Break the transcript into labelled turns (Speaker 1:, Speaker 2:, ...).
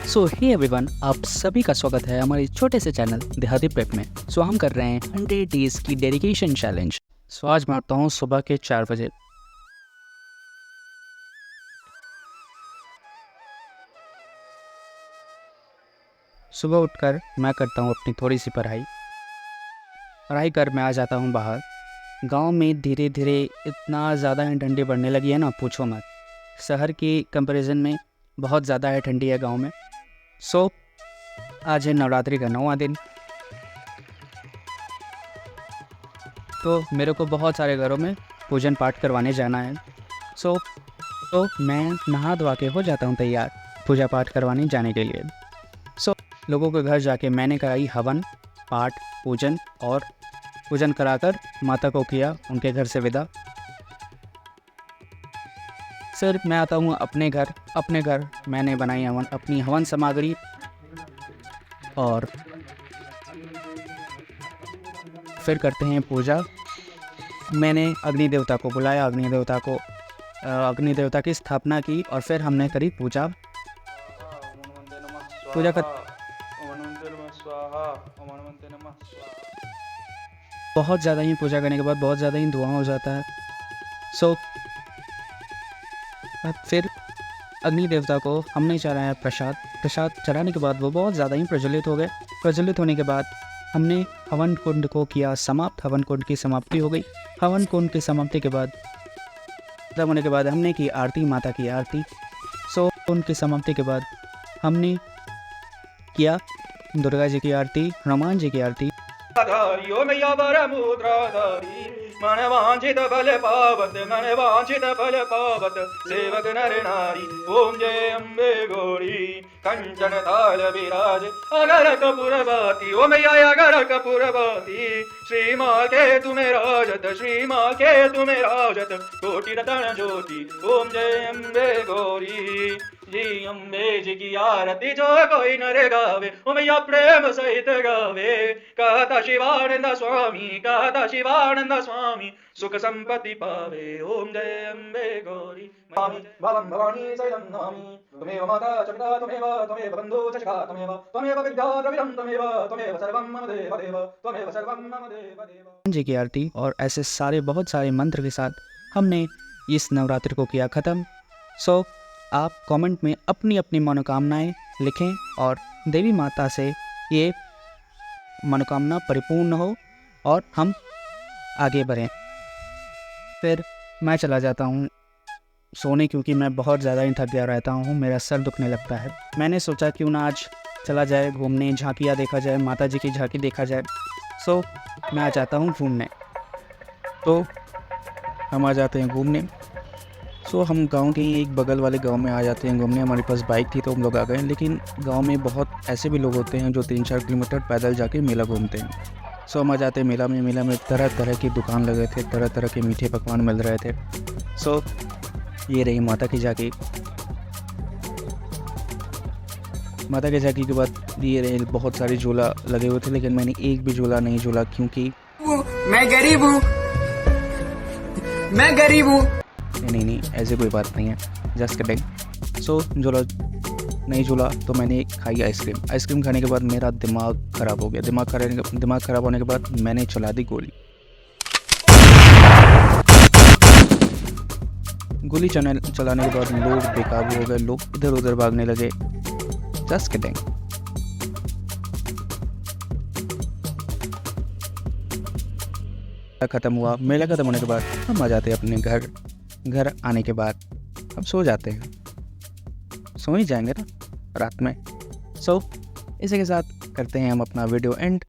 Speaker 1: सो hey everyone, आप सभी का स्वागत है हमारे छोटे से चैनल देहाती प्रेप में। सो हम कर रहे हैं 100 डेज की डेडिकेशन चैलेंज। सो आज मैं उठता हूँ सुबह के 4 बजे। सुबह उठकर मैं करता हूँ अपनी थोड़ी सी पढ़ाई कर मैं आ जाता हूँ बाहर। गांव में धीरे धीरे इतना ज़्यादा ठंडी बढ़ने लगी है ना, पूछो मत। शहर की कंपैरिजन में बहुत ज़्यादा है ठंडी है गांव में। सो आज है नवरात्रि का 9वां दिन। तो मेरे को बहुत सारे घरों में पूजन पाठ करवाने जाना है। सो मैं नहा धोवा के हो जाता हूँ तैयार पूजा पाठ करवाने जाने के लिए। लोगों के घर जाके मैंने कराई हवन पाठ पूजन, और पूजन कराकर माता को किया उनके घर से विदा। फिर मैं आता हूँ अपने घर मैंने बनाई अपनी हवन सामग्री, और फिर करते हैं पूजा। मैंने अग्नि देवता को बुलाया, अग्नि देवता की स्थापना की, और फिर हमने करी पूजा कर बहुत ज़्यादा ही पूजा करने के बाद बहुत ज़्यादा ही धुआं हो जाता है। फिर अग्नि देवता को हमने चढ़ाया प्रसाद चढ़ाने के बाद वो बहुत ज़्यादा ही प्रज्वलित हो गए। प्रज्वलित होने के बाद हमने हवन कुंड को किया समाप्त। हवन कुंड की समाप्ति हो गई। हवन कुंड की समाप्ति के बाद खत्म होने के बाद हमने की आरती, माता की आरती। उनकी समाप्ति के बाद हमने किया दुर्गा जी की आरती, हनुमान जी की आरती।
Speaker 2: मन वांछित फल पावत सेवक नर नारी। ओम जय अम्बे गौरी कंचन थाल विराज अगर कपूर बाती। ओम अगर कपूर बाती श्री माँ के तुम्हें राजत कोटि रतन ज्योति। ओम जय अम्बे गौरी जी अम्बे जी की आरती जो कोई नर गावे। ओ मैया प्रेम सहित गावे। कहता शिवानंद स्वामी सुख संपत्ति पावे। ओम जय अम्बे गौरी भवं भवानी सहितं नमामि। त्वमेव माता च पिता त्वमेव बन्धु च सखा त्वमेव विद्या द्रविणं त्वमेव सर्वं मम देव
Speaker 1: जी की आरती और ऐसे सारे बहुत सारे मंत्र के साथ हमने इस नवरात्रि को किया ख़त्म। आप कमेंट में अपनी अपनी मनोकामनाएं लिखें और देवी माता से ये मनोकामना परिपूर्ण हो और हम आगे बढ़ें। फिर मैं चला जाता हूँ सोने, क्योंकि मैं बहुत ज़्यादा ही थक गया रहता हूँ, मेरा सर दुखने लगता है। मैंने सोचा क्यों ना आज चला जाए घूमने, झांकियाँ देखा जाए, माता जी की झांकी देखा जाए। मैं आ जाता हूँ घूमने। तो हम आ जाते हैं घूमने। हम गांव के ही एक बगल वाले गांव में आ जाते हैं घूमने। हमारे पास बाइक थी तो हम लोग आ गए, लेकिन गांव में बहुत ऐसे भी लोग होते हैं जो 3-4 किलोमीटर पैदल जाके मेला घूमते हैं। हम आ जाते हैं मेला में तरह तरह की दुकान लगे थे, तरह तरह के मीठे पकवान मिल रहे थे। ये रही माता की झांकी। माता की झांकी के बाद ये रहे बहुत सारे झूला लगे हुए थे, लेकिन मैंने एक भी झूला नहीं झूला, क्योंकि
Speaker 3: मैं गरीब हूँ।
Speaker 1: नहीं ऐसे कोई बात नहीं है, जस्ट किडिंग। झूला नहीं झूला तो मैंने खाई आइसक्रीम खाने के बाद मेरा दिमाग ख़राब हो गया। दिमाग ख़राब होने के बाद मैंने चला दी गोली चलाने के बाद लोग बेकाबू हो गए, लोग इधर उधर भागने लगे। Just kidding. ख़त्म हुआ। मेला ख़त्म होने के बाद हम आ जाते हैं अपने घर आने के बाद हम सो जाते हैं। सो ही जाएंगे ना रात में। इसी के साथ करते हैं हम अपना वीडियो एंड।